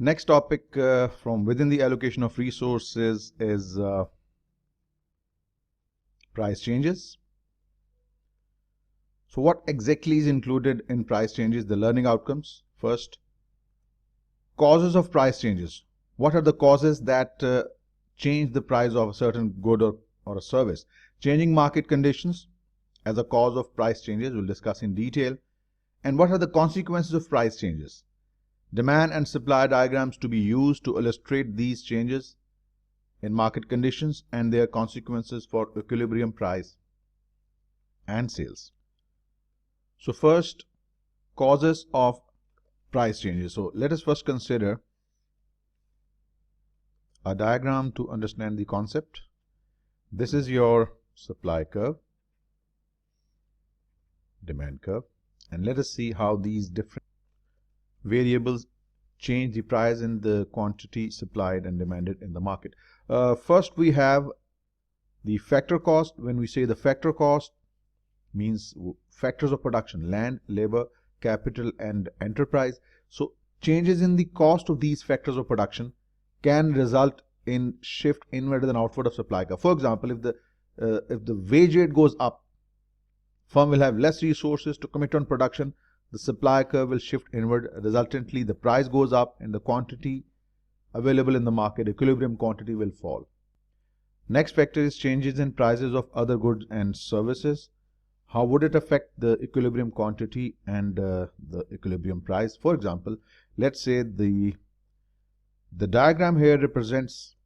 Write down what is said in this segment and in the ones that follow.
Next topic from within the allocation of resources is price changes. So what exactly is included in price changes? The learning outcomes. First, causes of price changes. What are the causes that change the price of a certain good or a service? Changing market conditions as a cause of price changes, we'll discuss in detail. And what are the consequences of price changes? Demand and supply diagrams to be used to illustrate these changes in market conditions and their consequences for equilibrium price and sales. So first, causes of price changes. So let us first consider a diagram to understand the concept. This is your supply curve, demand curve, and let us see how these different variables change the price and the quantity supplied and demanded in the market. First, we have the factor cost. When we say the factor cost, means factors of production: land, labor, capital, and enterprise. So changes in the cost of these factors of production can result in shift inward and outward of supply curve. For example, if the wage rate goes up, firm will have less resources to commit on production. The supply curve will shift inward. Resultantly, the price goes up and the quantity available in the market, equilibrium quantity, will fall. Next factor is changes in prices of other goods and services. How would it affect the equilibrium quantity and the equilibrium price? For example, let's say the diagram here represents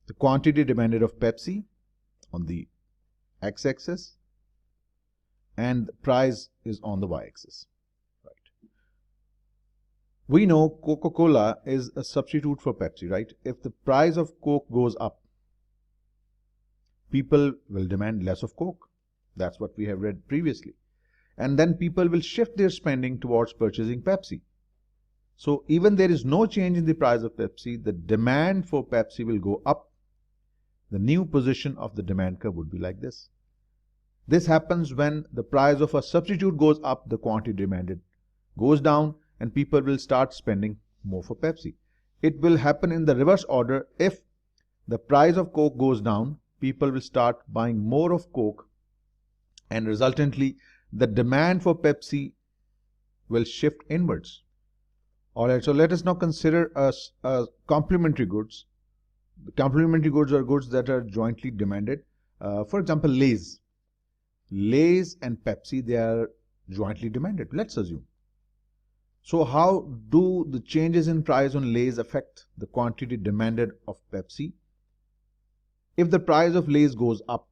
the quantity demanded of Pepsi on the x-axis and the price is on the y-axis. Right. We know Coca-Cola is a substitute for Pepsi, right? If the price of Coke goes up, people will demand less of Coke. That's what we have read previously. And then people will shift their spending towards purchasing Pepsi. So even there is no change in the price of Pepsi, the demand for Pepsi will go up. The new position of the demand curve would be like this. This happens when the price of a substitute goes up, the quantity demanded goes down, and people will start spending more for Pepsi. It will happen in the reverse order. If the price of Coke goes down, people will start buying more of Coke, and resultantly the demand for Pepsi will shift inwards. Alright, so let us now consider complementary goods. The complementary goods are goods that are jointly demanded. For example, Lay's. Lay's and Pepsi, they are jointly demanded, let's assume. So how do the changes in price on Lay's affect the quantity demanded of Pepsi? If the price of Lay's goes up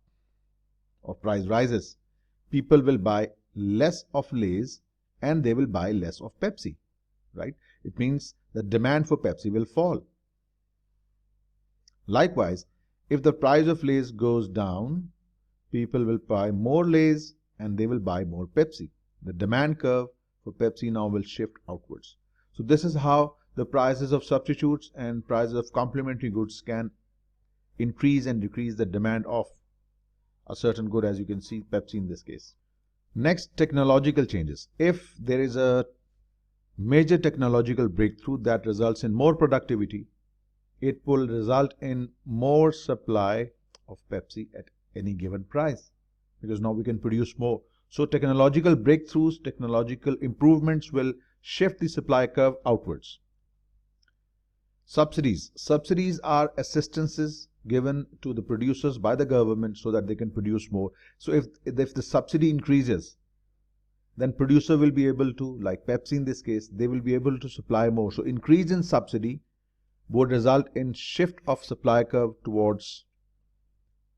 or price rises, people will buy less of Lay's and they will buy less of Pepsi, right? It means the demand for Pepsi will fall. Likewise, if the price of Lay's goes down, people will buy more Lay's and they will buy more Pepsi. The demand curve for Pepsi now will shift outwards. So this is how the prices of substitutes and prices of complementary goods can increase and decrease the demand of a certain good, as you can see, Pepsi in this case. Next, technological changes. If there is a major technological breakthrough that results in more productivity, it will result in more supply of Pepsi at any given price, because now we can produce more. So technological breakthroughs, technological improvements will shift the supply curve outwards. Subsidies. Subsidies are assistances given to the producers by the government so that they can produce more. So if the subsidy increases, then producer will be able to, like Pepsi in this case, they will be able to supply more. So increase in subsidy would result in shift of supply curve towards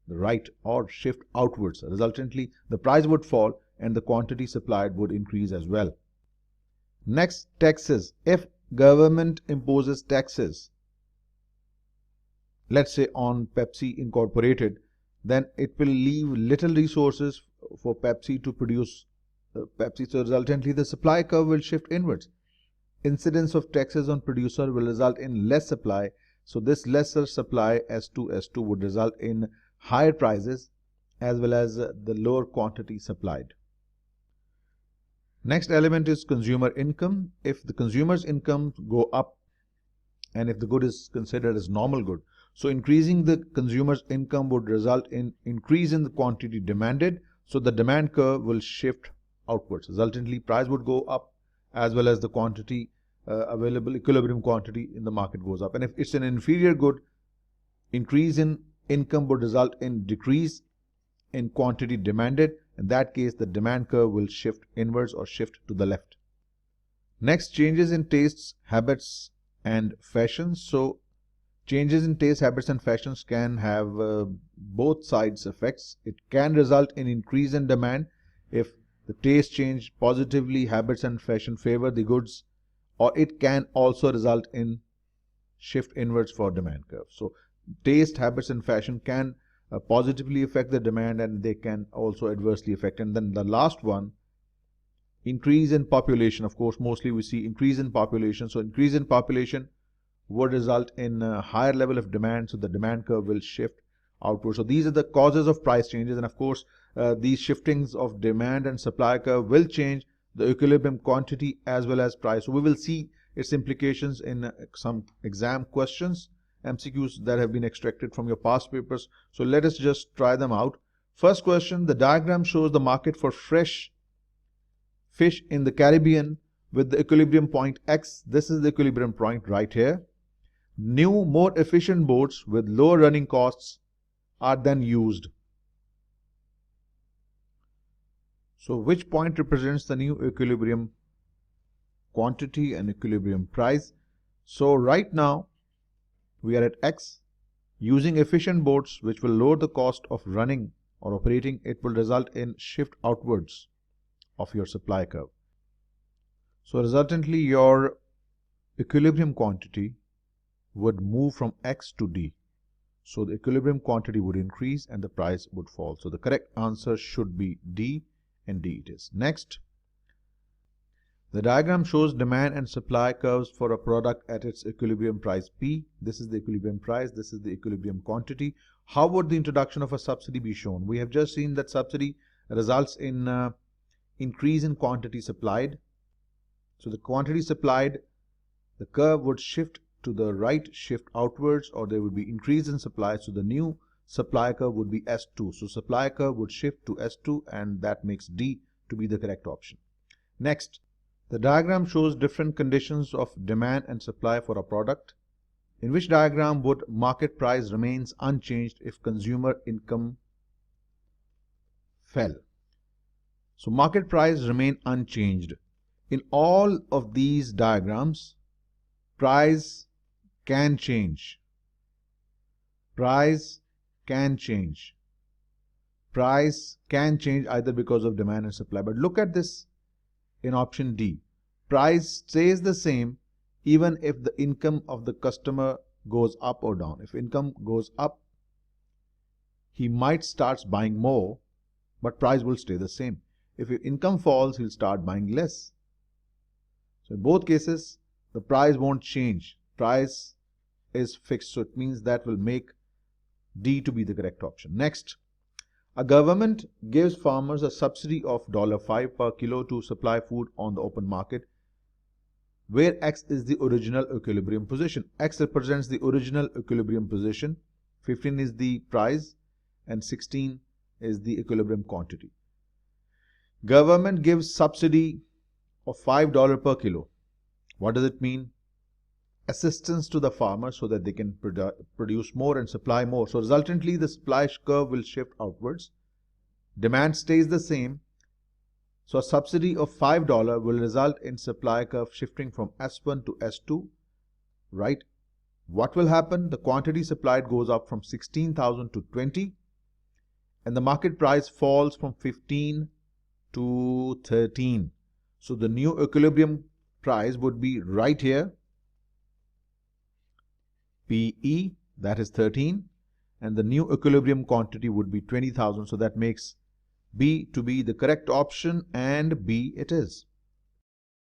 the right or shift outwards. Resultantly, the price would fall and the quantity supplied would increase as well. Next, taxes. If government imposes taxes, let's say on Pepsi Incorporated, then it will leave little resources for Pepsi to produce Pepsi. So resultantly, the supply curve will shift inwards. Incidence of taxes on producer will result in less supply. So this lesser supply, S2 would result in higher prices as well as the lower quantity supplied. Next element is consumer income. If the consumer's income go up and if the good is considered as normal good, so increasing the consumer's income would result in increase in the quantity demanded, so the demand curve will shift outwards. Resultantly, price would go up as well as the quantity available, equilibrium quantity in the market goes up. And if it's an inferior good, increase in income would result in decrease in quantity demanded. In that case, the demand curve will shift inwards or shift to the left. Next, changes in tastes, habits and fashions. So changes in taste, habits and fashions can have both sides effects. It can result in increase in demand if the taste change positively, habits and fashion favor the goods, or it can also result in shift inwards for demand curve. So taste, habits and fashion can positively affect the demand, and they can also adversely affect. And then the last one, increase in population. Of course, mostly we see increase in population. So increase in population would result in a higher level of demand, so the demand curve will shift outward. So these are the causes of price changes, and of course these shiftings of demand and supply curve will change the equilibrium quantity as well as price. So we will see its implications in some exam questions, MCQs that have been extracted from your past papers. So let us just try them out. First question, the diagram shows the market for fresh fish in the Caribbean with the equilibrium point X. This is the equilibrium point right here. New, more efficient boats with lower running costs are then used. So which point represents the new equilibrium quantity and equilibrium price? So right now we are at X. Using efficient boats which will lower the cost of running or operating, it will result in shift outwards of your supply curve. So resultantly, your equilibrium quantity would move from X to D. So the equilibrium quantity would increase and the price would fall. So the correct answer should be D, and D it is. Next, the diagram shows demand and supply curves for a product at its equilibrium price P. This is the equilibrium price, this is the equilibrium quantity. How would the introduction of a subsidy be shown? We have just seen that subsidy results in increase in quantity supplied. So the quantity supplied, the curve would shift to the right, shift outwards, or there would be increase in supply. So the new supply curve would be S2. So supply curve would shift to S2, and that makes D to be the correct option. Next, the diagram shows different conditions of demand and supply for a product. In which diagram would market price remains unchanged if consumer income fell? So market price remain unchanged. In all of these diagrams, price can change. Price can change. Price can change either because of demand and supply. But look at this in option D. Price stays the same even if the income of the customer goes up or down. If income goes up, he might start buying more, but price will stay the same. If your income falls, he'll start buying less. So in both cases, the price won't change. Price is fixed. So it means that will make D to be the correct option. Next, a government gives farmers a subsidy of $5 per kilo to supply food on the open market, where X is the original equilibrium position. X represents the original equilibrium position, 15 is the price, and 16 is the equilibrium quantity. Government gives subsidy of $5 per kilo. What does it mean? Assistance to the farmer so that they can produce more and supply more. So resultantly, the supply curve will shift outwards. Demand stays the same. So a subsidy of $5 will result in supply curve shifting from S1 to S2, right? What will happen? The quantity supplied goes up from 16,000 to 20, and the market price falls from 15 to 13. So the new equilibrium price would be right here, PE, that is 13, and the new equilibrium quantity would be 20,000. So that makes B to be the correct option, and B it is.